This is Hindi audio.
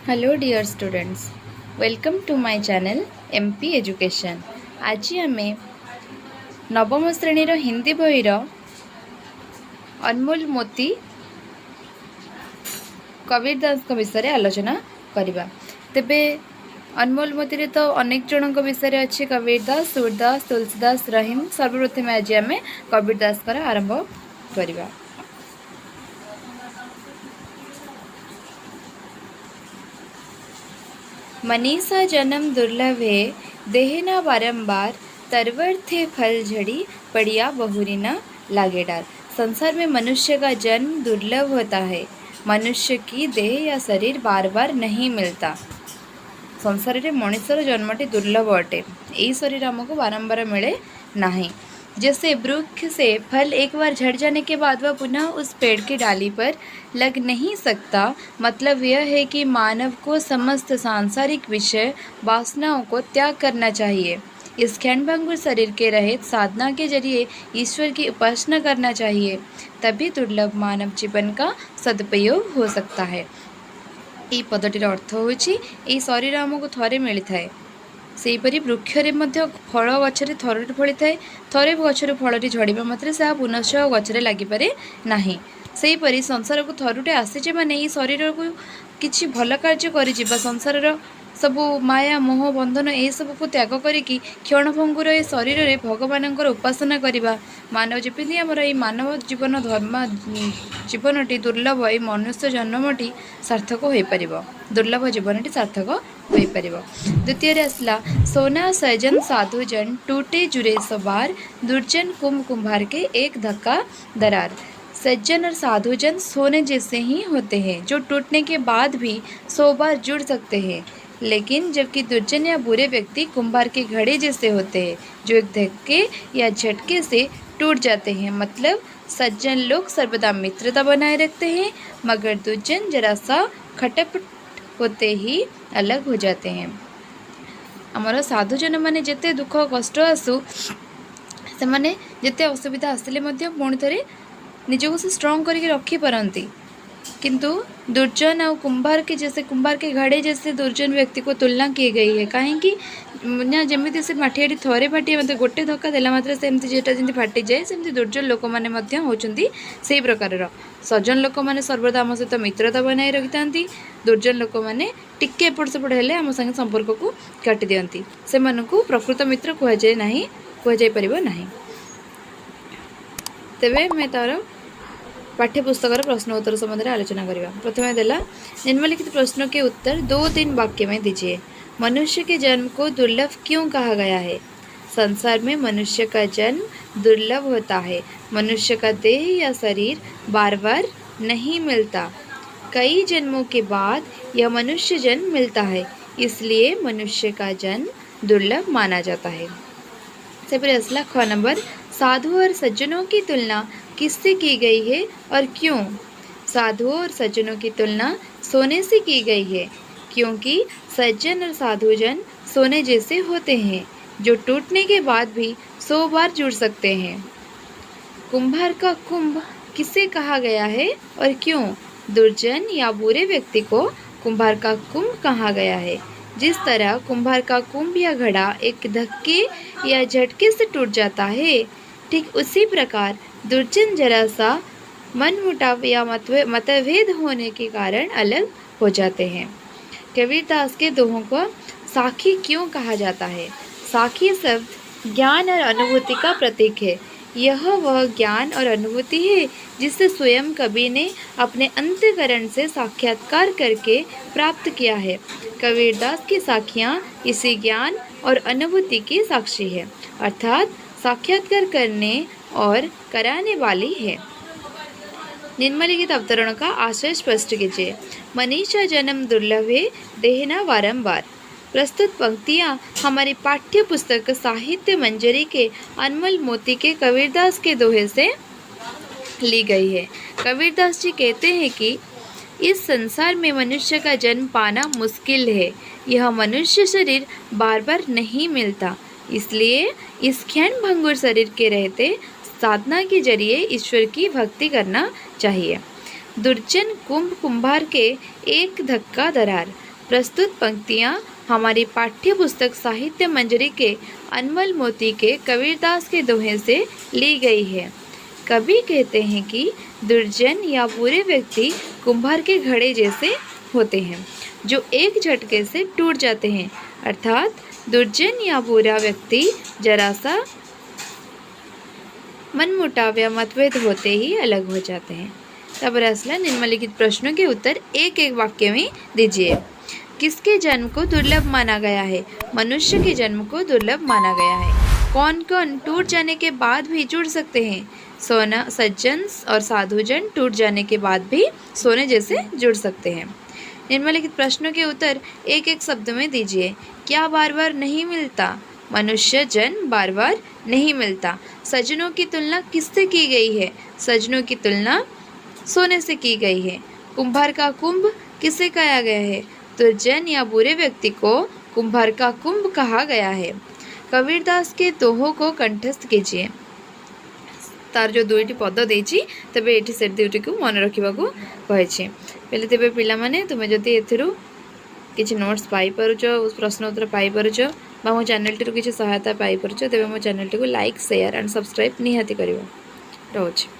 Hello dear students, welcome to my channel MP education. आज आम नवम श्रेणीर हिंदी बहीर अनमोल मोती कबीर दास विषय आलोचना करवा। तेबे अनमोल मोती तो अनेक जन विषय अच्छे कबीर दास, सूरदास, तुलसीदास, रहीम। सर्वप्रथम आज आम कबीर दास आरंभ करवा। मनीषा जन्म दुर्लभ है, देहना बारंबार, तरवर्थे फल झड़ी, पड़िया बहुरी न लागे डार। संसार में मनुष्य का जन्म दुर्लभ होता है। मनुष्य की देह या शरीर बार बार नहीं मिलता। संसार में मनुष्यर जन्मटी दुर्लभ अटे। यही शरीर हमको बारंबार मिले नहीं। जैसे वृक्ष से फल एक बार झड़ जाने के बाद वह पुनः उस पेड़ की डाली पर लग नहीं सकता। मतलब यह है कि मानव को समस्त सांसारिक विषय वासनाओं को त्याग करना चाहिए। इस क्षणभंगुर शरीर के रहित साधना के जरिए ईश्वर की उपासना करना चाहिए। तभी दुर्लभ मानव जीवन का सदुपयोग हो सकता है। यही पदटीर अर्थ होछि एई शरीर आमको थरे मिली थाए। सेहीपरि वृक्षरे मध्य फल गछरे थरटे फली थाए। थरे गछर फलटी झड़िबा मात्रे से पुनश्च गछरे लागिपारे नाही। सेहीपरि संसार को थरुटे आसीचे माने एई शरीर को किछि भल कार्य करिजिबा, संसारर सबु माया मोह बंधन ए सब को त्याग करिकी क्षणभंगुर ए शरीर रे भगवानंकर उपासना करिबा। मानव जेपिति आमर ए मानव जीवन धर्म जीवनटी दुर्लभ, ए मनुष्य जन्मटी सार्थक हो पारिबो। दुर्लभ जीवनटी सार्थक हो पारिबो। द्वितीय आसला सोना सजन साधु जन टूटे जुरे सवार, दुर्जन कुंभ कुंभार के एक धक्का दरार। सज्जन और साधुजन सोने जैसे ही होते हैं जो टूटने के बाद भी 100 बार जुड़ सकते हैं, लेकिन जबकि दुर्जन या बुरे व्यक्ति कुंभार के घड़े जैसे होते हैं जो एक धक्के या झटके से टूट जाते हैं। मतलब सज्जन लोग सर्वदा मित्रता बनाए रखते हैं, मगर दुर्जन जरा सा खटपट होते ही अलग हो जाते हैं। आमर साधुजन माने जेते दुख कष्ट आसू से माने जेते असुविधा आसिले मध्य पुणी थरे निजको से स्ट्रॉन्ग करके रखी पारती। किंतु दुर्जन और कुंभार के जैसे कुंभार के घड़े जैसे दुर्जन व्यक्ति को तुलना की गई है। कहीं ना जमी से माठियाटी थरे फाटी मतलब गोटे धक्का देला मात्र सेमती जेटा जमी फाटी जाए, सेमती दुर्जन लोक मैंने होती से प्रकार। सज्जन लोक मैंने सर्वदा आम सहित मित्रता बनाए रखि था। दुर्जन लोक मैंने टिके एपट सेपट हेले आम संगे संपर्क को काटी दियंती। से प्रकृत मित्र कहुए ना, कहुपर ना। तेबे मैं तार पाठ्यपुस्तक प्रश्न उत्तर संबंध में आलोचना करवा। प्रथम देला निम्नलिखित प्रश्नों के उत्तर 2-3 वाक्य में दीजिए। मनुष्य के जन्म को दुर्लभ क्यों कहा गया है? संसार में मनुष्य का जन्म दुर्लभ होता है। मनुष्य का देह या शरीर बार बार नहीं मिलता। कई जन्मों के बाद यह मनुष्य जन्म मिलता है, इसलिए मनुष्य का जन्म दुर्लभ माना जाता है। से असला ख नंबर, साधु और सज्जनों की तुलना किससे की गई है और क्यों? साधुओं और सज्जनों की तुलना सोने से की गई है, क्योंकि सज्जन और साधुजन सोने जैसे होते हैं जो टूटने के बाद भी 100 बार जुड़ सकते हैं। कुंभार का कुंभ किसे कहा गया है और क्यों? दुर्जन या बुरे व्यक्ति को कुंभार का कुंभ कहा गया है। जिस तरह कुंभार का कुंभ या घड़ा एक धक्के या झटके से टूट जाता है, ठीक उसी प्रकार दुर्जन जरा सा मनमुटाव या मतभेद होने के कारण अलग हो जाते हैं। कबीर दास के दोहों को साखी क्यों कहा जाता है? साखी शब्द ज्ञान और अनुभूति का प्रतीक है। यह वह ज्ञान और अनुभूति है जिसे स्वयं कबीर ने अपने अंतःकरण से साक्षात्कार करके प्राप्त किया है। कबीरदास की साखियाँ इसी ज्ञान और अनुभूति की साक्षी है, अर्थात साक्षात्कार करने और कराने वाली है। निम्नलिखित अवतरण का आशय स्पष्ट कीजिए। मनीषा जन्म दुर्लभ है, देहना बारंबार। प्रस्तुत पंक्तियाँ हमारी पाठ्य पुस्तक साहित्य मंजरी के अनमोल मोती के कबीरदास के दोहे से ली गई है। कबीरदास जी कहते हैं कि इस संसार में मनुष्य का जन्म पाना मुश्किल है। यह मनुष्य शरीर बार बार नहीं मिलता, इसलिए इस क्षण भंगुर शरीर के रहते साधना के जरिए ईश्वर की भक्ति करना चाहिए। दुर्जन कुंभ कुंभार के एक धक्का दरार। प्रस्तुत पंक्तियाँ हमारी पाठ्य पुस्तक साहित्य मंजरी के अनमोल मोती के कबीरदास के दोहे से ली गई है। कवि कहते हैं कि दुर्जन या बुरे व्यक्ति कुम्हार के घड़े जैसे होते हैं जो एक झटके से टूट जाते हैं, अर्थात दुर्जन या बुरा व्यक्ति जरा सा मनमुटाव या मतभेद होते ही अलग हो जाते हैं। तब असला निम्नलिखित प्रश्नों के उत्तर एक एक वाक्य में दीजिए। किसके जन्म को दुर्लभ माना गया है? मनुष्य के जन्म को दुर्लभ माना गया है। कौन कौन टूट जाने के बाद भी जुड़ सकते हैं? सोना सज्जन और साधुजन टूट जाने के बाद भी सोने जैसे जुड़ सकते हैं। निम्नलिखित प्रश्नों के उत्तर एक एक शब्द में दीजिए। क्या बार बार नहीं मिलता? मनुष्य जन्म बार बार नहीं मिलता। सज्जनों की तुलना किससे की गई है? सज्जनों की तुलना सोने से की गई है। कुंभार का कुंभ किसे कहा गया है? दुर्जन या बुरे व्यक्ति को कुंभार का कुंभ कहा गया है। कबीरदास के दोहों को कंठस्थ कीजिए। तार जो दुईटी पद देछि तबे एठी से दुईटी को मन रखिबा को कहिछि। पहले तेबे पिला माने तुमे जदि एथिरु किछि नोट्स पाई परुछ, उस प्रश्न उत्तर पाई परुछ बा मो चैनल टिरु किछि सहायता पाई परुछ, तेबे मो चैनल टिको लाइक शेयर एंड सब्सक्राइब निहाती करिवो। रहउछि।